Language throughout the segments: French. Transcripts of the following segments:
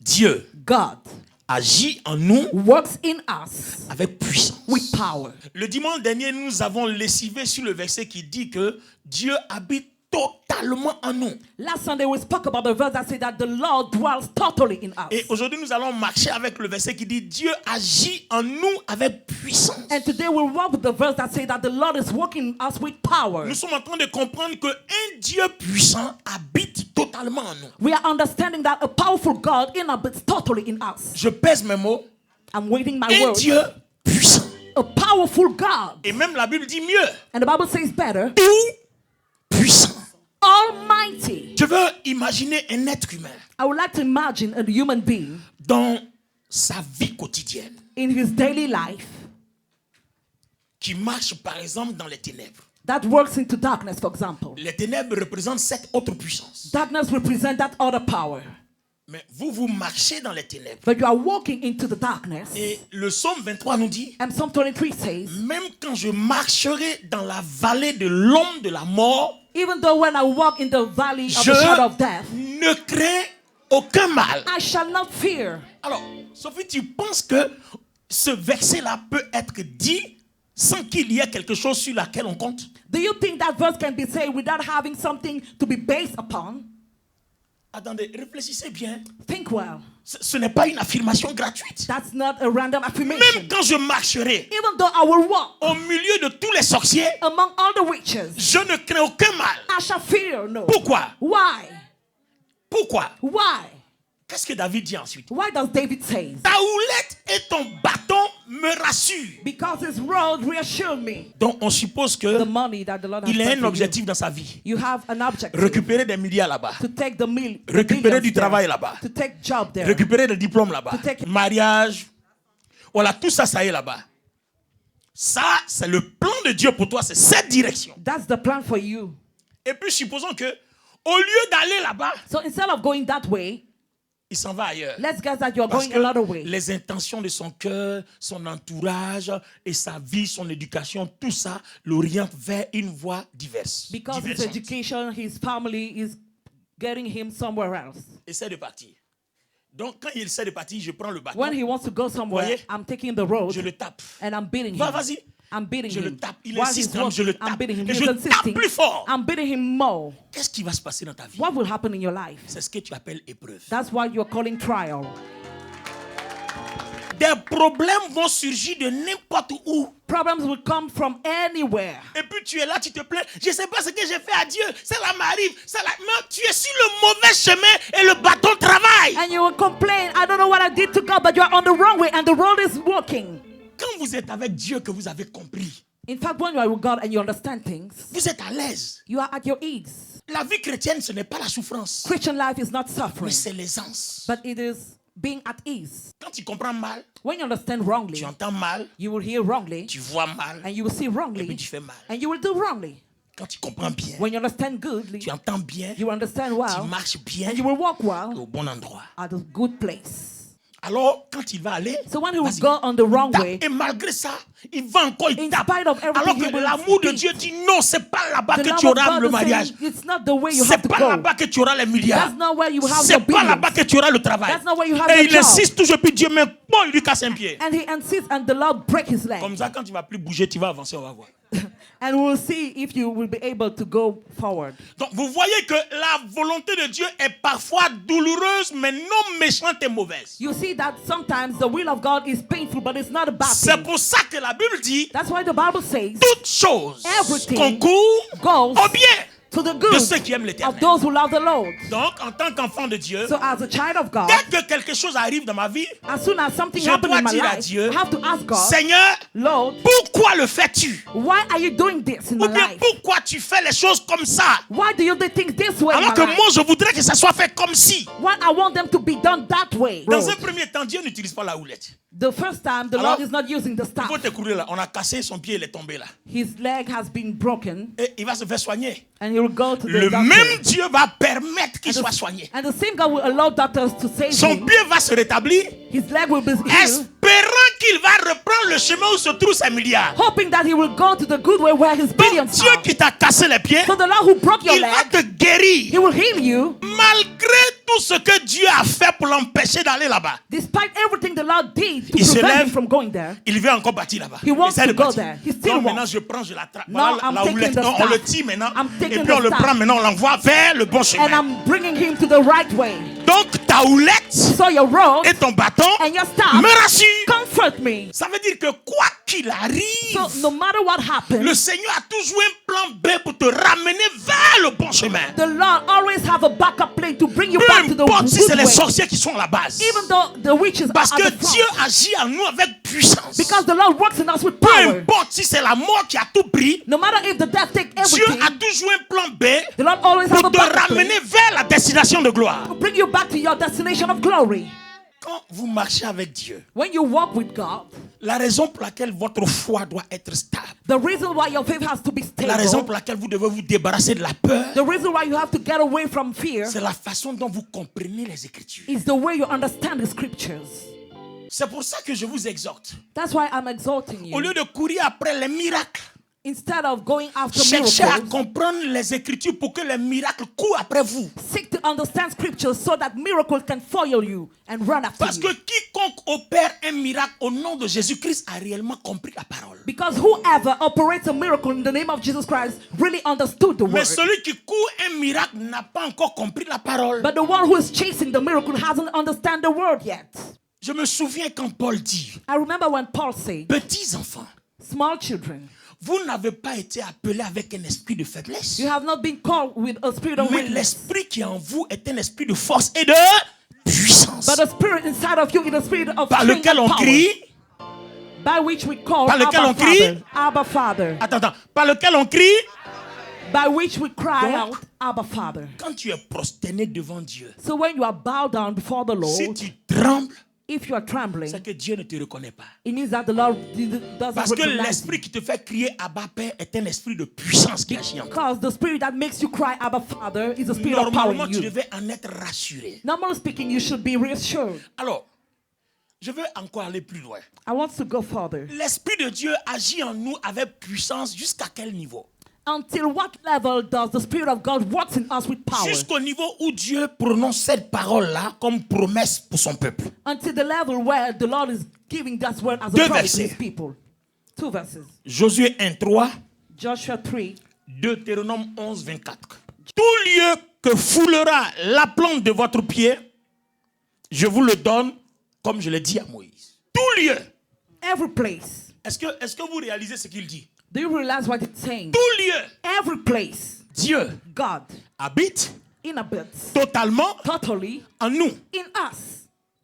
Dieu God agit en nous works in us avec puissance. with power. Le dimanche dernier, nous avons lessivé sur le verset qui dit que Dieu habite totalement en nous. Last Sunday we spoke about the verse that said that the Lord dwells totally in us. Et aujourd'hui, nous allons marcher avec le verset qui dit Dieu agit en nous avec puissance. And today we'll walk with the verse that says that the Lord is working in us with power. Nous sommes en train de comprendre qu'un Dieu puissant habite totalement en nous. We are understanding that a powerful God inhabits totally in us. Je pèse mes mots. I'm waiting my Un words. Dieu puissant. A powerful God. Et même la Bible dit mieux. And the Bible says better. Tout puissant. Almighty. Je veux imaginer un être humain I would like to imagine a human being dans sa vie quotidienne in his daily life qui marche par exemple dans les ténèbres. that works into darkness, for example. Les ténèbres représentent cette autre puissance. Darkness represents that other power. Mais vous marchez dans les ténèbres. But you are walking into the darkness. Et le psaume 23 nous dit, And Psalm 23 says, même quand je marcherai dans la vallée de l'ombre de la mort, even though when I walk in the valley of je the shadow of death, ne crains aucun mal. I shall not fear. Alors, Sophie, tu penses que ce verset-là peut être dit sans qu'il y ait quelque chose sur laquelle on compte? Do you think that verse can be said without having something to be based upon? Attendez, réfléchissez bien. Think well. Ce n'est pas une affirmation gratuite. That's not a random affirmation. Même quand je marcherai Even though I will walk au milieu de tous les sorciers, among all the witches, je ne crains aucun mal. I shall fear no. Pourquoi? Why? Pourquoi? Why? Qu'est-ce que David dit ensuite? Why does David say? Ta houlette et ton bâton me rassurent. Because his rod reassured me. Donc on suppose The que money that the Lord has il a spent un for objectif dans sa vie. you have an objective Récupérer des milliards là-bas. to take the meal, Récupérer du travail là-bas. to take job there. Récupérer des diplômes là-bas. To take- Mariage. Voilà, tout ça, ça y est là-bas. Ça, c'est le plan de Dieu pour toi. C'est cette direction. That's the plan for you. Et puis supposons que au lieu d'aller là-bas, So instead of going that way, il s'en va ailleurs. let's guess that you're Parce going another que way. les intentions de son cœur, son entourage et sa vie, son éducation, tout ça l'oriente vers une voie diverse. Because his divergente. education, his family is getting him somewhere else. Essaie de partir. Donc quand il essaie de partir, je prends le bâton, When he wants to go somewhere, Voyez? I'm taking the road je le tape. and I'm beating Va, him. vas-y. I'm beating Je le him. tape. Il While insiste, he's je le walking, I'm tape. beating him. Et He's je tape insisting. plus fort. I'm beating him more. Qu'est-ce qui va se passer dans ta vie? What will happen in your life? C'est ce que tu appelles épreuve. That's what you're calling trial. Des problèmes vont surgir de n'importe où. Problems will come from anywhere. Et puis tu es là, tu te plains. Je ne sais pas ce que j'ai fait à Dieu. Cela m'arrive. Mais tu es sur le mauvais chemin et le bâton travaille. And you will complain, I don't know what I did to God, but you're on the wrong way and the road is working. Quand vous êtes avec Dieu que vous avez compris, In fact, when you are with God and you understand things, vous êtes à l'aise. you are at your ease. La vie chrétienne, ce n'est pas la souffrance, Christian life is not mais suffering, c'est l'aisance. but it is being at ease. Quand tu comprends mal, When you understand wrongly, tu entends mal, you will hear wrongly, tu vois mal, and you will see et puis wrongly, tu fais mal. and you will do wrongly. Quand tu comprends bien, When you understand goodly, tu entends bien, you understand tu well, marches bien and you will walk well au bon endroit. at a good place. Alors, quand il va aller, So when he will vas-y, go on the wrong tape. way, Et malgré ça, il va encore, il in tape. spite of everything, Alors he que will l'amour de speak. Dieu dit non, c'est pas là-bas the que love tu of auras God le is mariage. saying, it's not the way you C'est have to pas go. là-bas que tu auras les milliards. That's not where you have C'est the pas là-bas billions. que tu auras le travail. That's not where you have Et the il job. insiste toujours, puis Dieu, mais bon, il lui casse un pied. And he insists, and the Lord break his leg. Comme ça, quand tu vas plus bouger, tu vas avancer, on va voir. And we'll see if you will be able to go forward. Donc, vous voyez que la volonté de Dieu est parfois douloureuse, mais non méchante et mauvaise. You see that sometimes the will of God is painful, but it's not a bad C'est thing. pour ça que la Bible dit That's why the Bible says, toutes choses Everything concourent goes au bien to the de good ceux qui aiment l'Éternel. of those who love the Lord. Donc, en tant qu'enfant de Dieu, So as a child of God, dès que quelque chose arrive dans ma vie, as soon as something je happens dois in my dire à life, Dieu, I have to ask God, Seigneur, Lord, pourquoi le fais-tu? why are you doing this in my Ou bien life? pourquoi tu fais les choses comme ça? Why do you do things this way in Alors my que life? moi, je voudrais que ça soit fait comme si. Why I want them to be done that way. Dans un premier temps, Dieu n'utilise pas la houlette. The first time, the Alors, Lord is not using the Il staff. faut t'écouter là. On a cassé son pied, il est tombé là. His leg has been broken, Et il va se faire soigner. and he will go to the Le doctor. même Dieu va permettre qu'il And soit the, soigné. and the same God will allow doctors to save Son him. pied va se rétablir, His leg will be healed, espérant qu'il va reprendre le chemin où se trouvent ses milliards. hoping that he will go to the good way where his Donc billions Dieu are. qui t'a cassé les pieds, So the Lord who broke your il va leg, te guérir. he will heal you, malgré tout ce que Dieu a fait pour l'empêcher d'aller là-bas, Despite everything the Lord did to Il se prevent lève. him from going there, il veut encore partir là-bas. He wants Essaie de to go partir. there. He still Non, maintenant wants. je prends, je l'attrape. Now Voilà I'm la taking houlette. the Non, on staff. le tire maintenant. I'm Et taking puis on the le staff. prend maintenant, on l'envoie vers le bon and chemin. I'm bringing him to the right way. Donc ta houlette So your rod et ton bâton and your staff me rassurent. comfort me. Ça veut dire que quoi qu'il arrive, So no matter what happens, le Seigneur a toujours un plan B pour te ramener vers le bon chemin. the Lord always have a backup plan to bring you Peu back to the importe si c'est good les way. sorciers qui sont à la base. Even though the witches Parce are que at the front. Dieu agit en nous avec puissance. Because the Lord works in us with Peu power. importe si c'est la mort qui a tout pris, No matter if the death take Dieu everything, a toujours un plan B the Lord always have a pour te backup plan ramener vers la destination de gloire. to bring you back to your destination of glory. Quand vous marchez avec Dieu, When you walk with God, la raison pour laquelle votre foi doit être stable, the reason why your faith has to be la raison stable, pour laquelle vous devez vous débarrasser de la peur, the reason why you have to get away from fear c'est la façon dont vous comprenez les Écritures. is the way you understand the scriptures. C'est pour ça que je vous exhorte. That's why I'm exalting Au you. lieu de courir après les miracles, Instead of going after cherchez à miracles, comprendre les Écritures pour que les miracles courent après vous. seek to understand scriptures so that miracles can follow you and run after Parce que you. quiconque opère un miracle au nom de Jésus-Christ a réellement compris la parole. Because whoever operates a miracle in the name of Jesus Christ really understood the Mais word. celui qui court un miracle n'a pas encore compris la parole. But the one who is chasing the miracle hasn't understand the word yet. Je me souviens quand Paul dit, I remember when Paul said, petits enfants, small children, vous n'avez pas été appelés avec un esprit de faiblesse, you have not been called with a spirit of mais weakness, l'esprit qui est en vous est un esprit de force et de puissance, but the spirit inside of you is a spirit of par strength lequel and on power, crie, by which we call Par lequel on Abba crie? Father, Abba Father, par lequel on crie. by which we cry Donc, out, Abba Father. Quand tu es prosterné devant Dieu, So when you are bowed down before the si Lord, tu trembles, if you are trembling, c'est que Dieu ne te reconnaît pas. it means that the Lord doesn't Parce que recognize l'esprit you. qui te fait crier Abba Père est un esprit de puissance qui agit en toi. Because the spirit that makes you cry, Abba Father, is a spirit of power Normalement, in tu you. devais en être rassuré. Normally speaking, you should be reassured. Alors, je veux encore aller plus loin. I want to go further. L'Esprit de Dieu agit en nous avec puissance jusqu'à quel niveau? Until what level does the Spirit of God works in us with power? Jusqu'au niveau où Dieu prononce cette parole-là comme promesse pour son peuple. Until the level where the Lord is giving that word as Deux a promise to versets. his people. 2 verses. Josué 1:3, Joshua 3. Deutéronome 11:24. Tout lieu que foulera la plante de votre pied, je vous le donne comme je l'ai dit à Moïse. Tout lieu. Every place. Est-ce que vous réalisez ce qu'il dit? Do you realize what it's saying? Tout lieu. Every place. Dieu God habite inhabits totalement totally en nous. in us.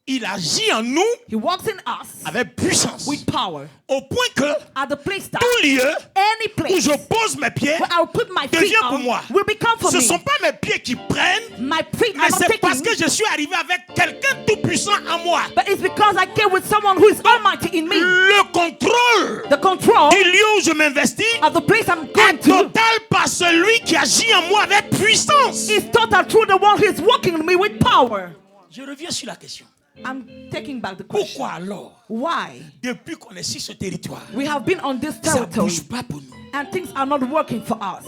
Il agit en nous He walks in us avec puissance. with power. Au point que At the place that tout lieu any où place je pose mes pieds where I'll put my feet devient pour on moi. will become for Ce ne me. sont pas mes pieds qui prennent, My feet mais are not c'est parce taking, que je suis arrivé avec quelqu'un tout puissant en moi. but it's because I came with someone who is almighty in me. Le contrôle The control du lieu où je m'investis of the place I'm est going to total par celui qui agit en moi avec puissance. is total through the one who is working in me with power. Je reviens sur la question. I'm taking back the question. Pourquoi alors, Why? depuis qu'on est sur ce territoire, We have been on this ça ne territory bouge pas pour nous? and things are not working for us.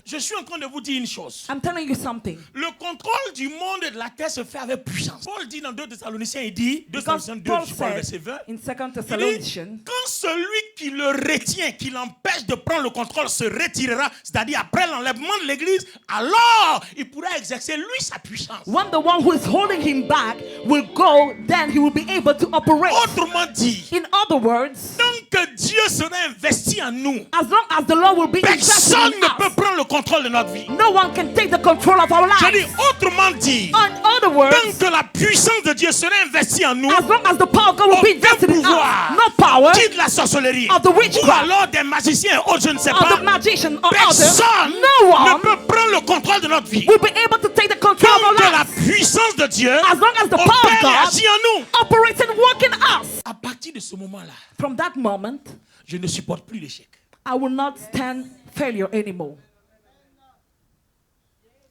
Je suis en train de vous dire une chose. I'm telling you something. Le contrôle du monde et de la terre se fait avec puissance. Paul dit dans 2 Thessaloniciens, il dit, 2 Because Thessaloniciens 2, Paul je parle said verset 20, in 2 il dit, Thessalonians, quand celui qui le retient, qui l'empêche de prendre le contrôle se retirera, c'est-à-dire après l'enlèvement de l'église, alors il pourra exercer lui sa puissance. when the one who is holding him back will go, then he will be able to operate. Autrement dit, In other words, tant que Dieu sera investi en nous, as long as the Lord will be invested personne in ne peut us, prendre le contrôle de notre vie. no one can take the control of our Je dis lives. autrement dit, In other words, tant que la puissance de Dieu sera investie en nous, as long as the power of God will be aucun invested in pouvoir us, no power qui de la sorcellerie of the ou witchcraft, alors des magiciens et autres, je ne sais of pas, the magician or others, personne no ne one peut prendre le contrôle de notre vie. will be able to take the control Tant of que our la lives. puissance de Dieu As long as the power of opère et God agit en nous. operates and works in us. À partir de ce moment-là, From that moment, je ne supporte plus l'échec. I will not stand failure anymore.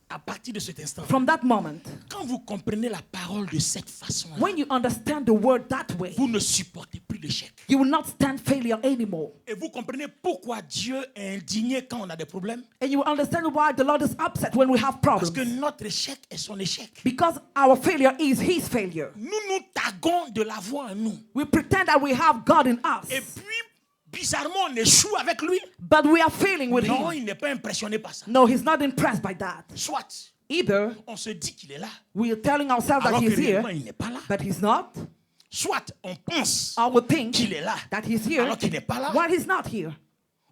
À partir de cet instant, From that moment, quand vous comprenez la parole de cette façon-là, when you understand the word that way, vous ne supportez plus plus d'échec. You will not stand failure anymore. Et vous comprenez pourquoi Dieu est indigné quand on a des problèmes? And you will understand why the Lord is upset when we have Parce problems. que notre échec est son échec. Because our failure is his failure. Nous nous taguons de la voix en nous. We pretend that we have God in us. Et puis, bizarrement, on échoue avec lui. But we are failing with Non, him. il n'est pas impressionné par ça. No, he's not impressed by that. Soit, Either on se dit qu'il est là, we are telling ourselves that alors que he's here, réellement, il n'est pas là. but he's not. Soit, on pense Or we think qu'il est là, that he's here, alors qu'il n'est pas là. while he's not here.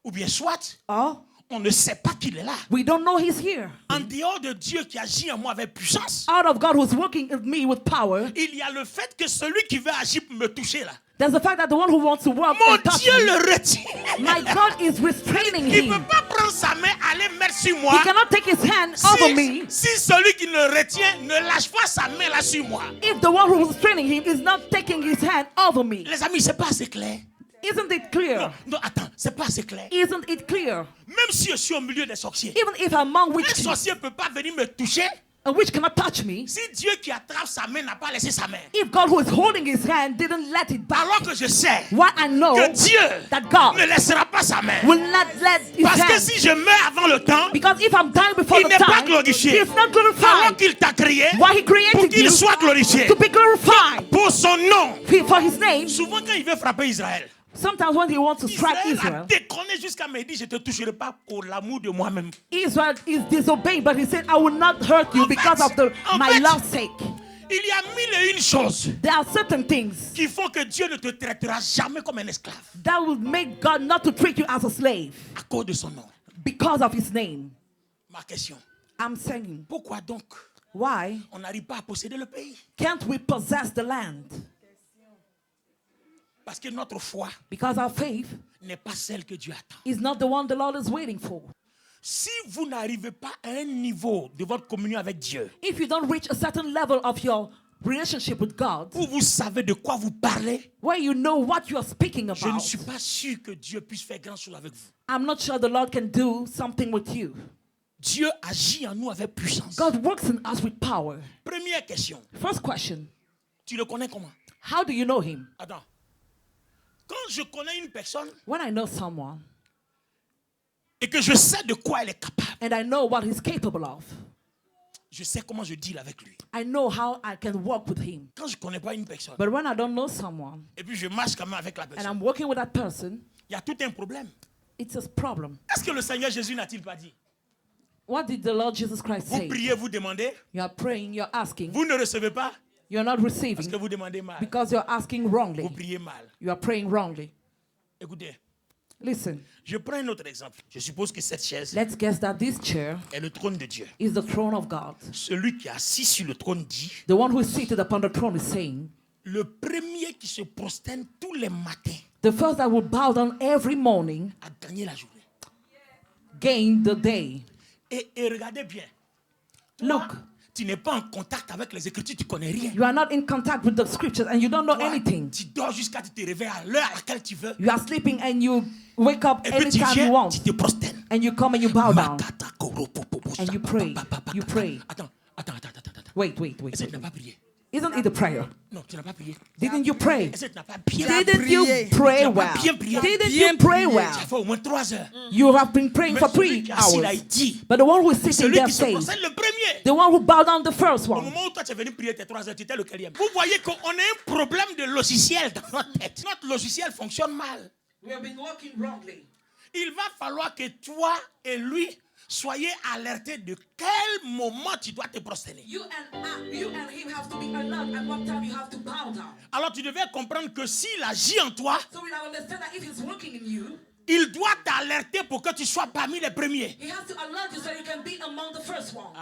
Ou bien soit, Or on ne sait pas qu'il est là. we don't know he's here. En dehors de Dieu qui agit en moi avec puissance, Out of God who's working in me with power, il y a le fait que celui qui veut agir pour me toucher là, there's the fact that the one who wants to work mon and touch Dieu me, le retient. my God is restraining Il ne peut him. pas prendre sa main, aller mettre sur He moi. cannot take his hand over me Si celui qui le retient ne lâche pas sa main là sur moi. if the one who is restraining him is not taking his hand over me. Les amis, c'est pas assez clair. Isn't it clear? Non, attends, c'est pas assez clair. Isn't it clear? Même si je suis au milieu des sorciers, Even if I'm among un witches, sorcier ne peut pas venir me toucher a witch cannot touch me. si Dieu qui attrape sa main n'a pas laissé sa main. If God who is holding his hand didn't let it back, Alors que je sais what I know que Dieu that God ne laissera pas sa main. will not let his Parce que hand. si je meurs avant le temps, Because if I'm dying before il the n'est pas time, glorifié. he is not Alors glorified. qu'il t'a créé Why he pour created qu'il you soit glorifié. to be glorified Pour son nom. for his name. Souvent quand il veut frapper Israël, Sometimes when he wants to strike Israël a Israel, déconné jusqu'à me dire, je ne te toucherai pas pour l'amour de moi-même. Israel is disobeying, but he said, I will not hurt you because of my love's sake. Il y a mille et une choses There are certain things qui font que Dieu ne te traitera jamais comme un esclave that will make God not to treat you as a slave à cause de son nom. because of his name. Ma question, I'm saying, pourquoi donc why on n'arrive pas à posséder le pays? can't we possess the land? Parce que notre foi Because our faith n'est pas celle que Dieu attend. is not the one the Lord is waiting for. Si vous n'arrivez pas à un niveau de votre communion avec Dieu, If you don't reach a certain level of your relationship with God, où vous savez de quoi vous parlez, where you know what you are speaking je ne about, suis pas sûr que Dieu puisse faire grand chose avec vous. I'm not sure the Lord can do something with you. Dieu agit en nous avec puissance. God works in us with power. Première question, First question, tu le connais comment? how do you know him? Attends. Quand je connais une personne When I know someone et que je sais de quoi elle est capable, and I know what he's capable of, je sais comment je deal avec lui. I know how I can work with him. Quand je ne connais pas une personne But when I don't know someone et puis je marche quand même avec la and personne, I'm working with that person, il y a tout un problème. it's a problem. Est-ce que le Seigneur Jésus n'a-t-il pas dit? What did the Lord Jesus Christ Vous say? priez, vous demandez, You are praying, you're asking, vous ne recevez pas you're not parce receiving que vous demandez mal. because you're asking Vous wrongly. priez mal. You are praying wrongly. Écoutez, Listen, je prends un autre exemple. Je suppose que cette chaise let's guess that this chair est le trône de Dieu. is the throne of God. Celui qui est assis sur le trône dit, The one who is seated upon the throne is saying, le premier qui se prosterne tous les matins the first that will bow down every morning a gagné la journée. gain the day. Et regardez bien. Look, Tu n'es pas en contact avec les Écritures, tu ne connais rien. you are not in contact with the scriptures and you don't know Toi, anything. tu dors jusqu'à ce que tu te réveilles à l'heure à laquelle tu veux. You are sleeping and you wake up Et puis tu anytime you viens, want. tu te prosternes. And you come and you bow down. Makata koro popo bo And you sa pray. pa pa pa pa You pa. pray. Attends. Wait. Est-ce que tu n'as pas prié? Isn't it a prayer? Non, tu n'as pas prié. Didn't you pray? Est-ce que tu n'as pas bien Didn't you pray Tu as well? bien prié. Didn't you pray Tu as well? fait au moins 3 heures. You have been praying Mais for celui 3 qui est assis là, il hours. dit, But the one who is sitting celui there qui se says, prosterne le premier. the one who bowed down the first Au one. moment où toi tu es venu prier tes 3 heures, tu étais le quatrième. Vous voyez qu'on a un problème de logiciel dans notre tête. Notre logiciel fonctionne mal. We have been working wrongly. Il va falloir que toi et lui soyez alertés de quel moment tu dois te prosterner. You and him have to be alert at what time you have to bow down. Alors tu devais comprendre que s'il agit en toi, So we now understand that if he's working in you, il doit t'alerter pour que tu sois parmi les premiers. he has to alert you so you can be among the first one.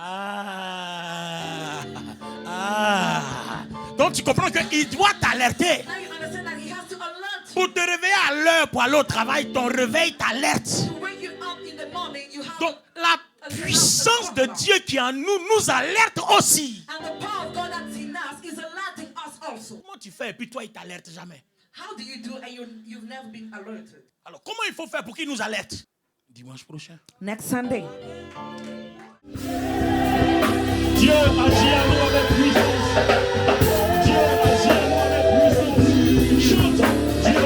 Donc tu comprends qu'il doit t'alerter. Now you understand that he has to alert you. Pour te réveiller à l'heure pour aller au travail, ton réveil t'alerte. To wake you up in the morning, you have Donc la puissance de Dieu qui est en nous nous alerte aussi. and the power of God that's in us is alerting us also. Comment tu fais et puis toi il t'alerte jamais? How do you do and you've never been alerted? Alors comment il faut faire pour qu'il nous alerte? Dimanche prochain. Next Sunday. Dieu agit à nous avec puissance. Dieu agit à nous avec puissance. Chante. Dieu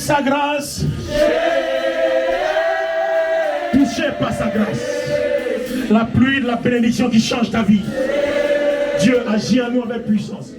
sa grâce. Touché par sa grâce. La pluie de la bénédiction qui change ta vie. Dieu agit en nous avec puissance.